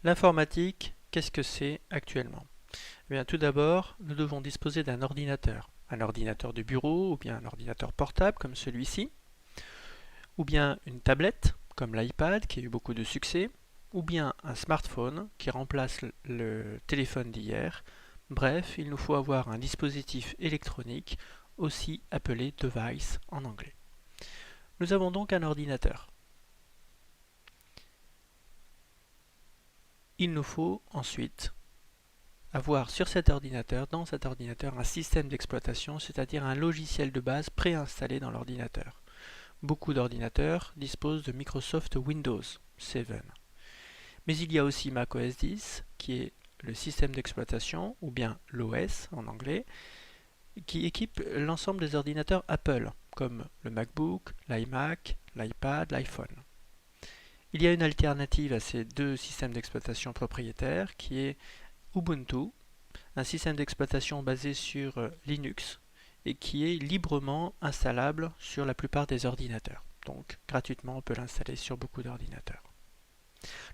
L'informatique, qu'est-ce que c'est actuellement? Eh bien, tout d'abord, nous devons disposer d'un ordinateur. Un ordinateur de bureau ou bien un ordinateur portable comme celui-ci, ou bien une tablette comme l'iPad qui a eu beaucoup de succès, ou bien un smartphone qui remplace le téléphone d'hier. Bref, il nous faut avoir un dispositif électronique, aussi appelé device en anglais. Nous avons donc un ordinateur. Il nous faut ensuite avoir sur cet ordinateur, dans cet ordinateur, un système d'exploitation, c'est-à-dire un logiciel de base préinstallé dans l'ordinateur. Beaucoup d'ordinateurs disposent de Microsoft Windows 7. Mais il y a aussi macOS 10, qui est le système d'exploitation, ou bien l'OS en anglais, qui équipe l'ensemble des ordinateurs Apple, comme le MacBook, l'iMac, l'iPad, l'iPhone. Il y a une alternative à ces deux systèmes d'exploitation propriétaires, qui est Ubuntu, un système d'exploitation basé sur Linux et qui est librement installable sur la plupart des ordinateurs. Donc gratuitement, on peut l'installer sur beaucoup d'ordinateurs.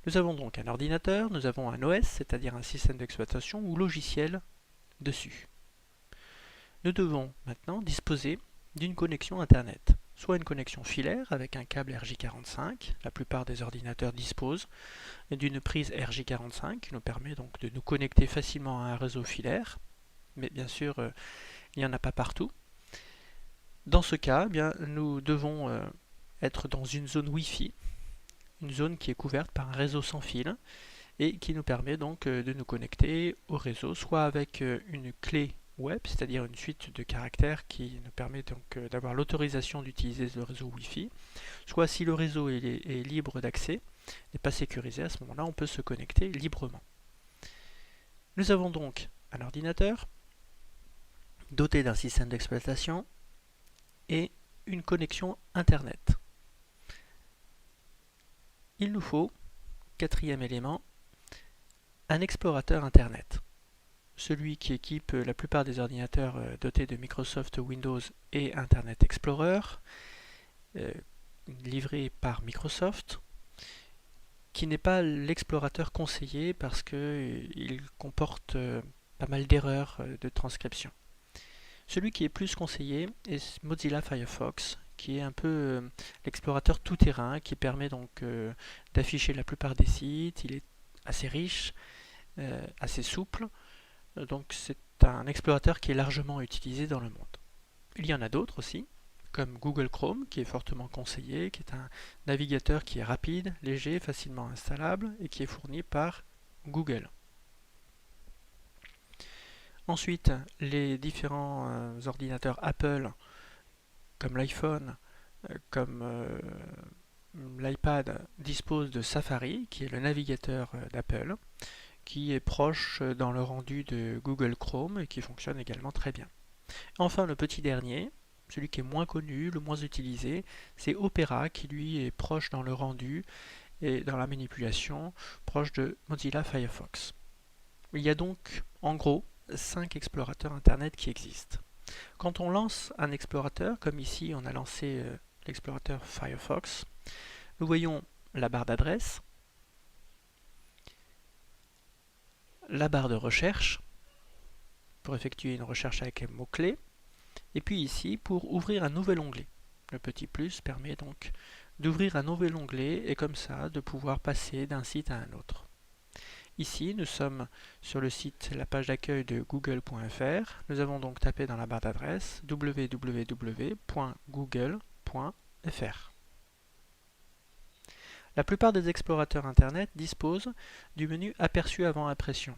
Nous avons donc un ordinateur, nous avons un OS, c'est-à-dire un système d'exploitation ou logiciel dessus. Nous devons maintenant disposer d'une connexion Internet, soit une connexion filaire avec un câble RJ45, la plupart des ordinateurs disposent d'une prise RJ45 qui nous permet donc de nous connecter facilement à un réseau filaire, mais bien sûr il n'y en a pas partout. Dans ce cas, nous devons être dans une zone Wi-Fi, une zone qui est couverte par un réseau sans fil et qui nous permet donc de nous connecter au réseau, soit avec une clé web, c'est-à-dire une suite de caractères qui nous permet donc d'avoir l'autorisation d'utiliser le réseau Wi-Fi, soit si le réseau est libre d'accès, n'est pas sécurisé, à ce moment-là on peut se connecter librement. Nous avons donc un ordinateur doté d'un système d'exploitation et une connexion Internet. Il nous faut, quatrième élément, un explorateur Internet. Celui qui équipe la plupart des ordinateurs dotés de Microsoft Windows et Internet Explorer, livré par Microsoft, qui n'est pas l'explorateur conseillé parce qu'il comporte pas mal d'erreurs de transcription. Celui qui est plus conseillé est Mozilla Firefox, qui est un peu l'explorateur tout-terrain, qui permet donc d'afficher la plupart des sites. Il est assez riche, assez souple, donc c'est un explorateur qui est largement utilisé dans le monde. Il y en a d'autres aussi, comme Google Chrome, qui est fortement conseillé, qui est un navigateur qui est rapide, léger, facilement installable et qui est fourni par Google. Ensuite, les différents ordinateurs Apple, comme l'iPhone, comme l'iPad, disposent de Safari, qui est le navigateur d'Apple, qui est proche dans le rendu de Google Chrome et qui fonctionne également très bien. Enfin, le petit dernier, celui qui est moins connu, le moins utilisé, c'est Opera, qui lui est proche dans le rendu et dans la manipulation, proche de Mozilla Firefox. Il y a donc, en gros, 5 explorateurs Internet qui existent. Quand on lance un explorateur, comme ici on a lancé l'explorateur Firefox, nous voyons la barre d'adresse, la barre de recherche, pour effectuer une recherche avec un mot-clé, et puis ici pour ouvrir un nouvel onglet. Le petit plus permet donc d'ouvrir un nouvel onglet et comme ça de pouvoir passer d'un site à un autre. Ici, nous sommes sur le site, la page d'accueil de google.fr. Nous avons donc tapé dans la barre d'adresse www.google.fr. La plupart des explorateurs Internet disposent du menu aperçu avant impression.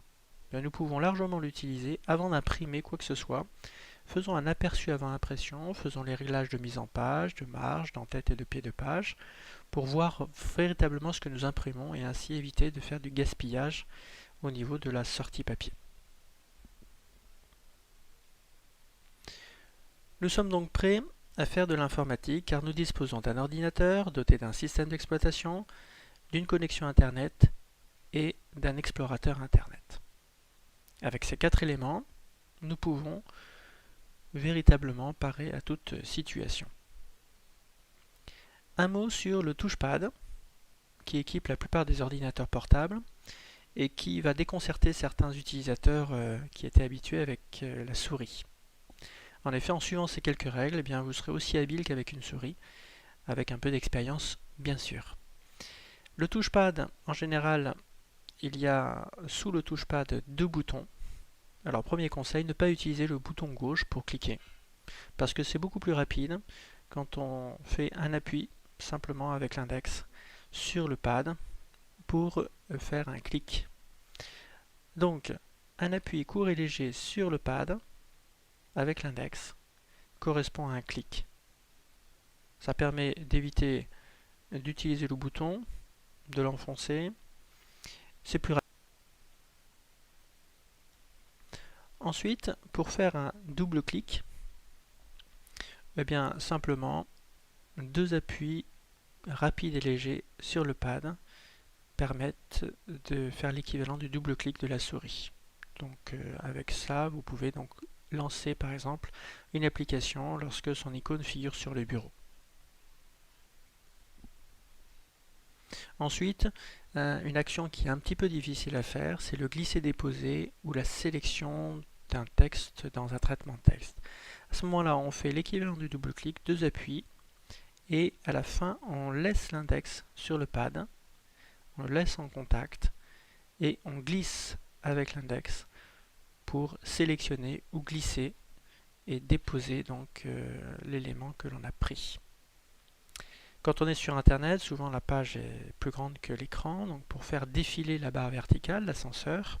Nous pouvons largement l'utiliser avant d'imprimer quoi que ce soit. Faisons un aperçu avant impression, faisons les réglages de mise en page, de marge, d'en-tête et de pied de page pour voir véritablement ce que nous imprimons et ainsi éviter de faire du gaspillage au niveau de la sortie papier. Nous sommes donc prêts à faire de l'informatique car nous disposons d'un ordinateur doté d'un système d'exploitation, d'une connexion Internet et d'un explorateur Internet. Avec ces 4 éléments, nous pouvons véritablement parer à toute situation. Un mot sur le touchpad qui équipe la plupart des ordinateurs portables et qui va déconcerter certains utilisateurs qui étaient habitués avec la souris. En effet, en suivant ces quelques règles, eh bien, vous serez aussi habile qu'avec une souris, avec un peu d'expérience bien sûr. Le touchpad, en général, il y a sous le touchpad 2 boutons. Alors premier conseil, ne pas utiliser le bouton gauche pour cliquer, parce que c'est beaucoup plus rapide quand on fait un appui simplement avec l'index sur le pad pour faire un clic. Donc un appui court et léger sur le pad avec l'index correspond à un clic. Ça permet d'éviter d'utiliser le bouton, de l'enfoncer. C'est plus rapide. Ensuite, pour faire un double clic, eh bien simplement 2 appuis rapides et légers sur le pad permettent de faire l'équivalent du double clic de la souris. Donc avec ça, vous pouvez donc lancer par exemple une application lorsque son icône figure sur le bureau. Ensuite, une action qui est un petit peu difficile à faire, c'est le glisser-déposer ou la sélection d'un texte dans un traitement de texte. À ce moment-là, on fait l'équivalent du double-clic, 2 appuis, et à la fin, on laisse l'index sur le pad, on le laisse en contact, et on glisse avec l'index pour sélectionner ou glisser et déposer donc l'élément que l'on a pris. Quand on est sur Internet, souvent la page est plus grande que l'écran, donc pour faire défiler la barre verticale, l'ascenseur,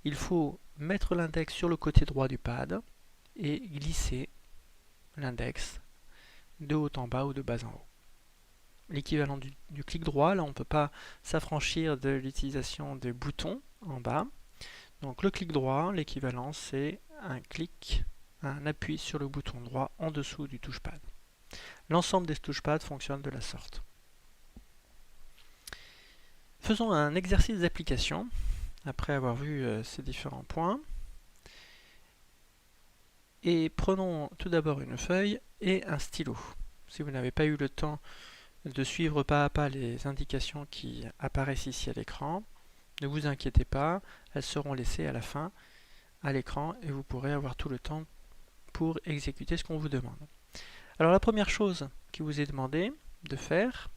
il faut mettre l'index sur le côté droit du pad et glisser l'index de haut en bas ou de bas en haut. L'équivalent du clic droit, là on ne peut pas s'affranchir de l'utilisation des boutons en bas. Donc le clic droit, l'équivalent c'est un appui sur le bouton droit en dessous du touchpad. L'ensemble des touchpads fonctionne de la sorte. Faisons un exercice d'application après avoir vu ces différents points. Et prenons tout d'abord une feuille et un stylo. Si vous n'avez pas eu le temps de suivre pas à pas les indications qui apparaissent ici à l'écran, ne vous inquiétez pas, elles seront laissées à la fin à l'écran et vous pourrez avoir tout le temps pour exécuter ce qu'on vous demande. Alors la première chose qui vous est demandé de faire,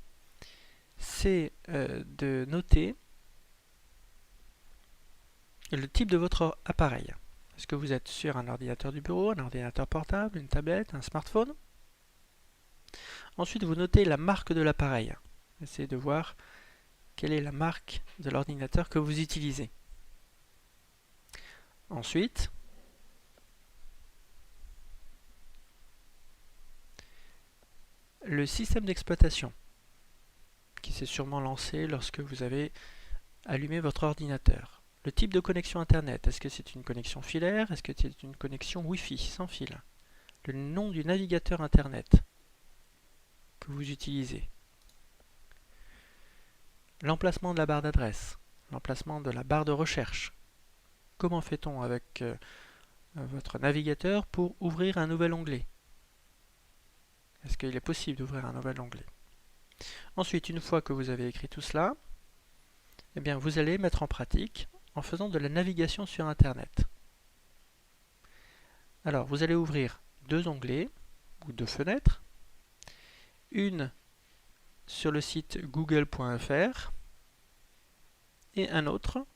c'est de noter le type de votre appareil. Est-ce que vous êtes sur un ordinateur du bureau, un ordinateur portable, une tablette, un smartphone? Ensuite, vous notez la marque de l'appareil. Essayez de voir quelle est la marque de l'ordinateur que vous utilisez. Ensuite, le système d'exploitation qui s'est sûrement lancé lorsque vous avez allumé votre ordinateur. Le type de connexion Internet, est-ce que c'est une connexion filaire? Est-ce que c'est une connexion Wi-Fi sans fil? Le nom du navigateur Internet que vous utilisez. L'emplacement de la barre d'adresse, l'emplacement de la barre de recherche. Comment fait-on avec votre navigateur pour ouvrir un nouvel onglet? Est-ce qu'il est possible d'ouvrir un nouvel onglet? Ensuite, une fois que vous avez écrit tout cela, eh bien, vous allez mettre en pratique en faisant de la navigation sur Internet. Alors, vous allez ouvrir 2 onglets ou 2 fenêtres. Une sur le site google.fr et un autre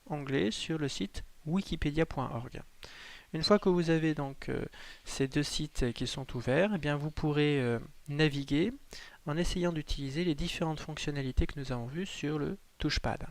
onglet sur le site wikipedia.org. Une fois que vous avez donc ces 2 sites qui sont ouverts, eh bien vous pourrez naviguer en essayant d'utiliser les différentes fonctionnalités que nous avons vues sur le touchpad.